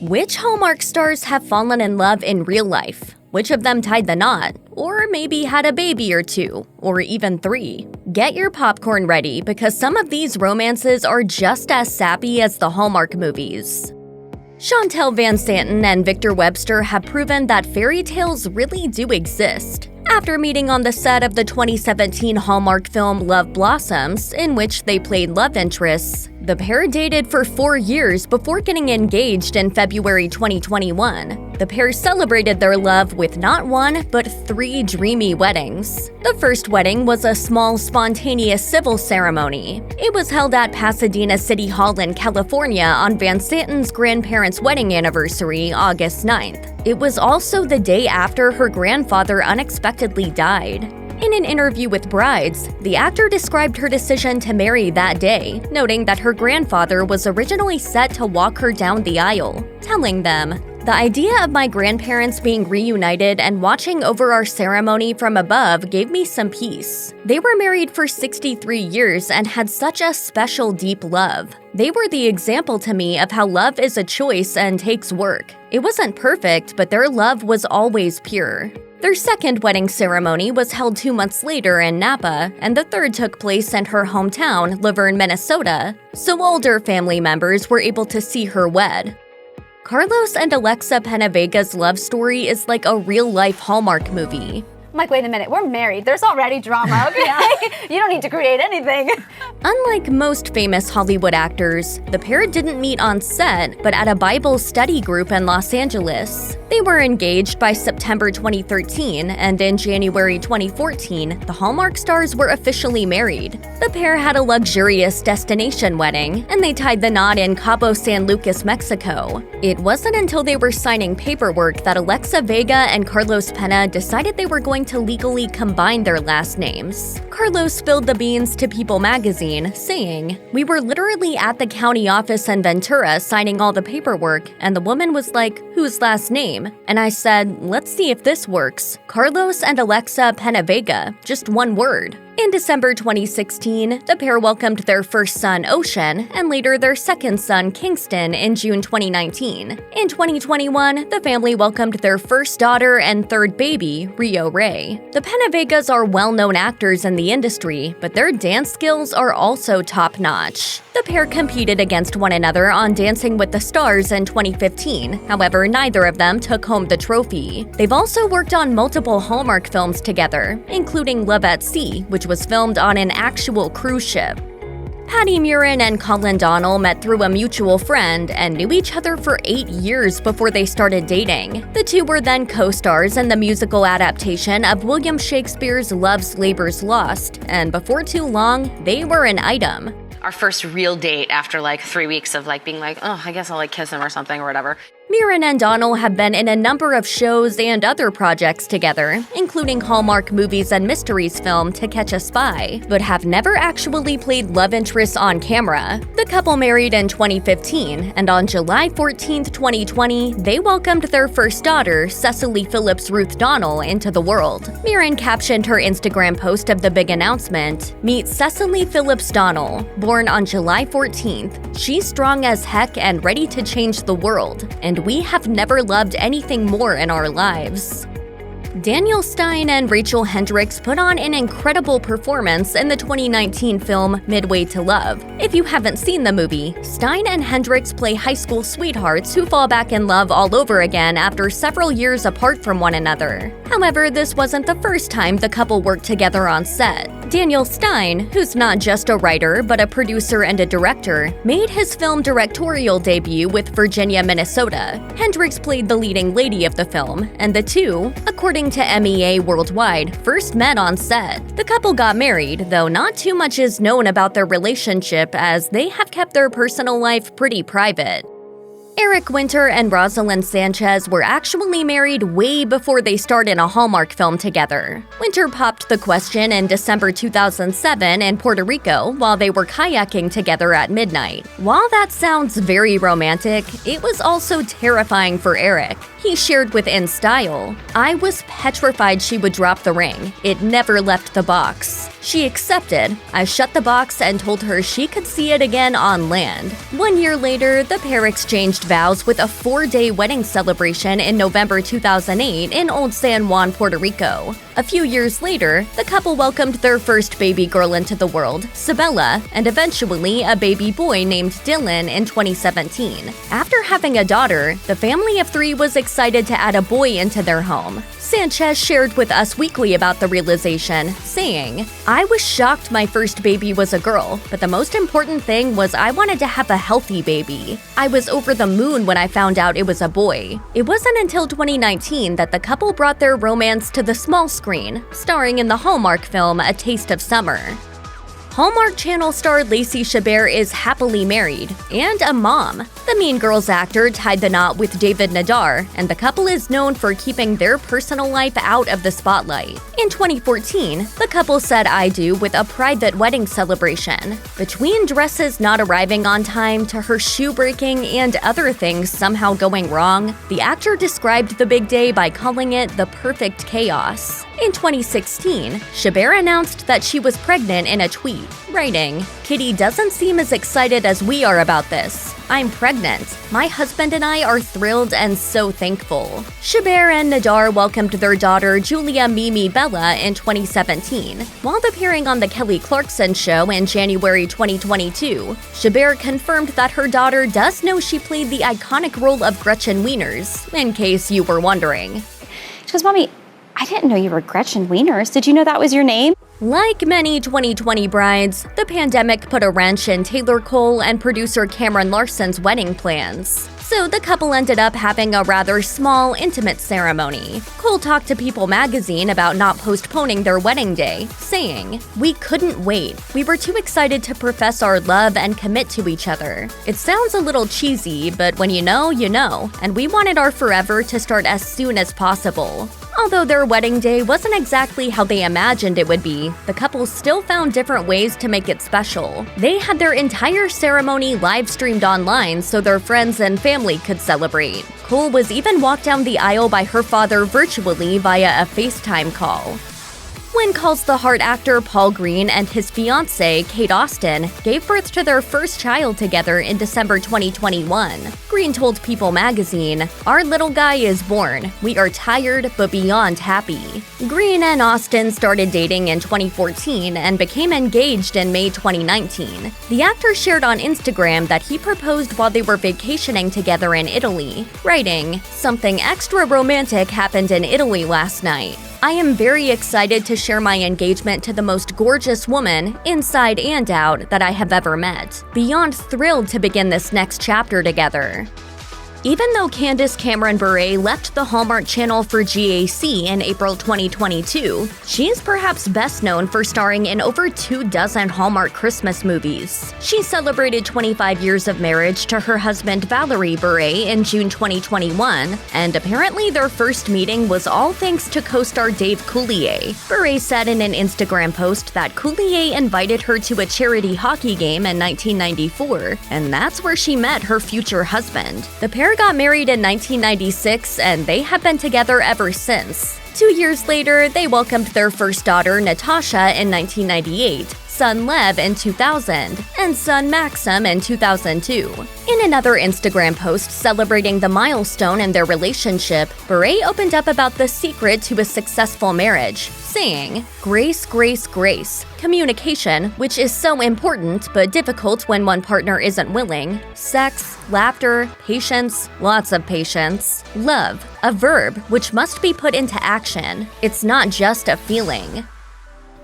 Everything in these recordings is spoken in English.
Which Hallmark stars have fallen in love in real life? Which of them tied the knot? Or maybe had a baby or two, or even 3? Get your popcorn ready because some of these romances are just as sappy as the Hallmark movies. Shantel, VanSanten, and Victor Webster have proven that fairy tales really do exist. After meeting on the set of the 2017 Hallmark film Love Blossoms, in which they played love interests, the pair dated for 4 years before getting engaged in February 2021. The pair celebrated their love with not 1, but 3 dreamy weddings. The first wedding was a small, spontaneous civil ceremony. It was held at Pasadena City Hall in California on VanSanten's grandparents' wedding anniversary, August 9th. It was also the day after her grandfather unexpectedly died. In an interview with Brides, the actor described her decision to marry that day, noting that her grandfather was originally set to walk her down the aisle, telling them, "The idea of my grandparents being reunited and watching over our ceremony from above gave me some peace. They were married for 63 years and had such a special, deep love. They were the example to me of how love is a choice and takes work. It wasn't perfect, but their love was always pure." Their second wedding ceremony was held 2 months later in Napa, and the third took place in her hometown, Laverne, Minnesota, so older family members were able to see her wed. Carlos and Alexa PenaVega's love story is like a real-life Hallmark movie. I'm like, wait a minute, we're married. There's already drama, okay? You don't need to create anything. Unlike most famous Hollywood actors, the pair didn't meet on set, but at a Bible study group in Los Angeles. They were engaged by September 2013, and in January 2014, the Hallmark stars were officially married. The pair had a luxurious destination wedding, and they tied the knot in Cabo San Lucas, Mexico. It wasn't until they were signing paperwork that Alexa Vega and Carlos Pena decided they were going to legally combine their last names. Carlos spilled the beans to People magazine, saying, "We were literally at the county office in Ventura signing all the paperwork, and the woman was like, 'Whose last name?' And I said, 'Let's see if this works. Carlos and Alexa PenaVega, just one word.'" In December 2016, the pair welcomed their first son, Ocean, and later their second son, Kingston, in June 2019. In 2021, the family welcomed their first daughter and third baby, Rio Ray. The PenaVegas are well-known actors in the industry, but their dance skills are also top-notch. The pair competed against one another on Dancing with the Stars in 2015, however, neither of them took home the trophy. They've also worked on multiple Hallmark films together, including Love at Sea, which was filmed on an actual cruise ship. Patti, Murin, and Colin Donnell met through a mutual friend and knew each other for 8 years before they started dating. The two were then co-stars in the musical adaptation of William Shakespeare's Love's Labour's Lost, and before too long, they were an item. Our first real date after like 3 weeks of like being like, oh, I guess I'll like kiss him or something or whatever. Murin and Donnell have been in a number of shows and other projects together, including Hallmark Movies and Mysteries film To Catch a Spy, but have never actually played love interests on camera. The couple married in 2015, and on July 14, 2020, they welcomed their first daughter, Cecily Phillips Ruth Donnell, into the world. Murin captioned her Instagram post of the big announcement, "Meet Cecily Phillips Donnell, born on July 14th. She's strong as heck and ready to change the world, and we have never loved anything more in our lives." Daniel Stine and Rachel Hendrix put on an incredible performance in the 2019 film Midway to Love. If you haven't seen the movie, Stine and Hendrix play high school sweethearts who fall back in love all over again after several years apart from one another. However, this wasn't the first time the couple worked together on set. Daniel Stine, who's not just a writer but a producer and a director, made his film directorial debut with Virginia, Minnesota. Hendrix played the leading lady of the film, and the two, according to MEA Worldwide, first met on set. The couple got married, though not too much is known about their relationship as they have kept their personal life pretty private. Eric Winter and Roselyn Sanchez were actually married way before they starred in a Hallmark film together. Winter popped the question in December 2007 in Puerto Rico while they were kayaking together at midnight. While that sounds very romantic, it was also terrifying for Eric. He shared with InStyle, "I was petrified she would drop the ring. It never left the box." She accepted. I shut the box and told her she could see it again on land. 1 year later, the pair exchanged vows with a 4-day wedding celebration in November 2008 in Old San Juan, Puerto Rico. A few years later, the couple welcomed their first baby girl into the world, Sabella, and eventually a baby boy named Dylan in 2017. After having a daughter, the family of 3 was excited to add a boy into their home. Sanchez shared with Us Weekly about the realization, saying, "I was shocked my first baby was a girl, but the most important thing was I wanted to have a healthy baby. I was over the moon when I found out it was a boy." It wasn't until 2019 that the couple brought their romance to the small screen, starring in the Hallmark film A Taste of Summer. Hallmark Channel star Lacey Chabert is happily married and a mom. The Mean Girls actor tied the knot with David Nehdar, and the couple is known for keeping their personal life out of the spotlight. In 2014, the couple said "I do" with a private wedding celebration. Between dresses not arriving on time to her shoe breaking and other things somehow going wrong, the actor described the big day by calling it the perfect chaos. In 2016, Chabert announced that she was pregnant in a tweet, writing, "Kitty doesn't seem as excited as we are about this. I'm pregnant. My husband and I are thrilled and so thankful." Chabert and Nehdar welcomed their daughter Julia Mimi Bella in 2017. While appearing on The Kelly Clarkson Show in January 2022, Chabert confirmed that her daughter does know she played the iconic role of Gretchen Wieners, in case you were wondering. She goes, "Mommy, I didn't know you were Gretchen Wieners. Did you know that was your name?" Like many 2020 brides, the pandemic put a wrench in Taylor Cole and producer Cameron Larson's wedding plans. So the couple ended up having a rather small, intimate ceremony. Cole talked to People magazine about not postponing their wedding day, saying, "We couldn't wait. We were too excited to profess our love and commit to each other. It sounds a little cheesy, but when you know, and we wanted our forever to start as soon as possible." Although their wedding day wasn't exactly how they imagined it would be, the couple still found different ways to make it special. They had their entire ceremony live-streamed online so their friends and family could celebrate. Cole was even walked down the aisle by her father virtually via a FaceTime call. When Calls the Heart actor Paul Greene and his fiancée, Kate Austin, gave birth to their first child together in December 2021. Greene told People magazine, "Our little guy is born. We are tired but beyond happy." Greene and Austin started dating in 2014 and became engaged in May 2019. The actor shared on Instagram that he proposed while they were vacationing together in Italy, writing, "Something extra romantic happened in Italy last night. I am very excited to share my engagement to the most gorgeous woman, inside and out, that I have ever met. Beyond thrilled to begin this next chapter together." Even though Candace Cameron Bure left the Hallmark Channel for GAC in April 2022, she's perhaps best known for starring in over 24 Hallmark Christmas movies. She celebrated 25 years of marriage to her husband Valeri Bure in June 2021, and apparently their first meeting was all thanks to co-star Dave Coulier. Bure said in an Instagram post that Coulier invited her to a charity hockey game in 1994, and that's where she met her future husband. The pair got married in 1996, and they have been together ever since. 2 years later, they welcomed their first daughter, Natasha, in 1998, son Lev in 2000, and son Maxim in 2002. In another Instagram post celebrating the milestone in their relationship, Bure opened up about the secret to a successful marriage, saying, "Grace, grace, grace. Communication, which is so important but difficult when one partner isn't willing. Sex, laughter, patience, lots of patience. Love, a verb which must be put into action. It's not just a feeling."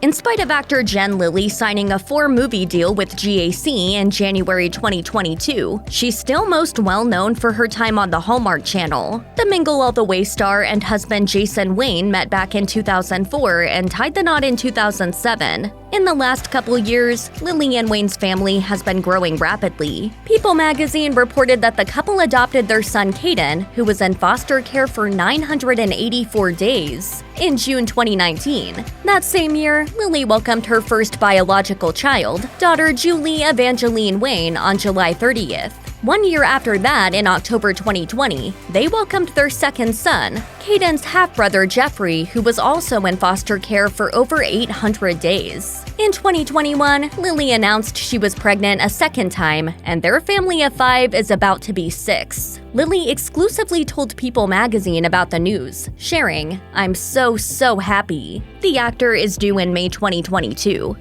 In spite of actor Jen Lilley signing a 4-movie deal with GAC in January 2022, she's still most well-known for her time on the Hallmark Channel. The Mingle All the Way star and husband Jason Wayne met back in 2004 and tied the knot in 2007. In the last couple years, Lilley and Wayne's family has been growing rapidly. People magazine reported that the couple adopted their son Caden, who was in foster care for 984 days, in June 2019. That same year, Lilley welcomed her first biological child, daughter Julie Evangeline Wayne, on July 30th. 1 year after that, in October 2020, they welcomed their second son, Caden's half-brother Jeffrey, who was also in foster care for over 800 days. In 2021, Lilley announced she was pregnant a second time, and their family of 5 is about to be 6. Lilley exclusively told People magazine about the news, sharing, "I'm so happy." The actor is due in May 2022.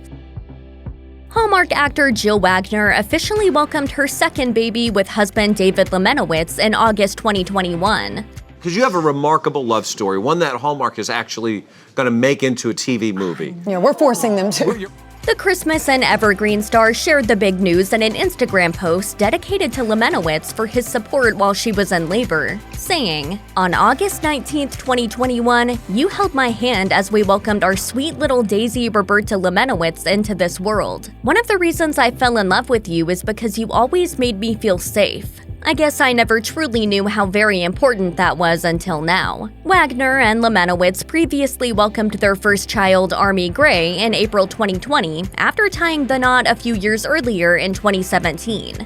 Hallmark actor Jill Wagner officially welcomed her second baby with husband David Lemanowicz in August 2021. Because you have a remarkable love story, one that Hallmark is actually going to make into a TV movie. Yeah, we're forcing them to. The Christmas and Evergreen star shared the big news in an Instagram post dedicated to Lemanowicz for his support while she was in labor, saying, "On August 19th, 2021, you held my hand as we welcomed our sweet little Daisy Roberta Lemanowicz into this world. One of the reasons I fell in love with you is because you always made me feel safe. I guess I never truly knew how very important that was until now." Wagner and Lemanowicz previously welcomed their first child, Army Gray, in April 2020, after tying the knot a few years earlier in 2017.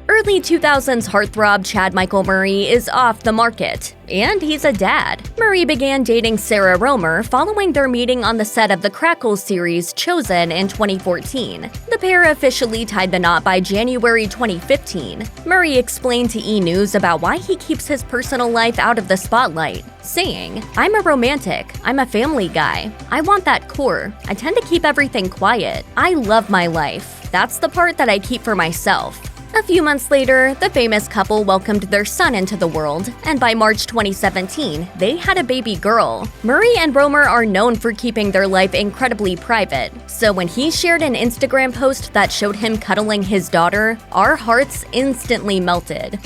Early 2000s heartthrob Chad Michael Murray is off the market, and he's a dad. Murray began dating Sarah Roemer following their meeting on the set of the Crackle series Chosen in 2014. The pair officially tied the knot by January 2015. Murray explained to E! News about why he keeps his personal life out of the spotlight, saying, "I'm a romantic. I'm a family guy. I want that core. I tend to keep everything quiet. I love my life. That's the part that I keep for myself." A few months later, the famous couple welcomed their son into the world, and by March 2017, they had a baby girl. Murray and Roemer are known for keeping their life incredibly private, so when he shared an Instagram post that showed him cuddling his daughter, our hearts instantly melted.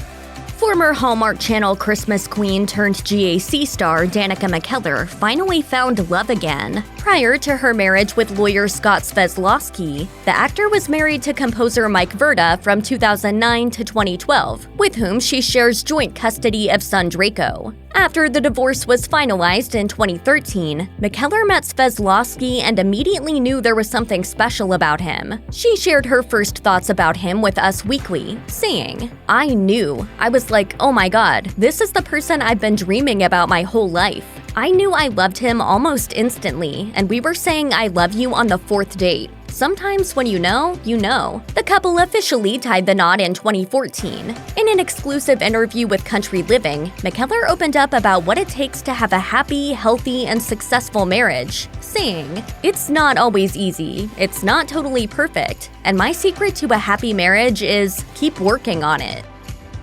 Former Hallmark Channel Christmas queen turned GAC star Danica McKellar finally found love again. Prior to her marriage with lawyer Scott Sveslosky, the actor was married to composer Mike Verda from 2009 to 2012, with whom she shares joint custody of son Draco. After the divorce was finalized in 2013, McKellar met Sveslosky and immediately knew there was something special about him. She shared her first thoughts about him with Us Weekly, saying, "I knew. I was like, oh my god, this is the person I've been dreaming about my whole life. I knew I loved him almost instantly, and we were saying I love you on the 4th date. Sometimes when you know, you know." The couple officially tied the knot in 2014. In an exclusive interview with Country Living, McKellar opened up about what it takes to have a happy, healthy, and successful marriage, saying, "It's not always easy, it's not totally perfect, and my secret to a happy marriage is keep working on it."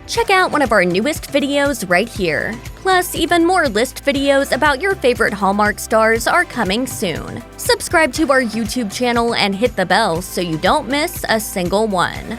Check out one of our newest videos right here. Plus, even more list videos about your favorite Hallmark stars are coming soon. Subscribe to our YouTube channel and hit the bell so you don't miss a single one.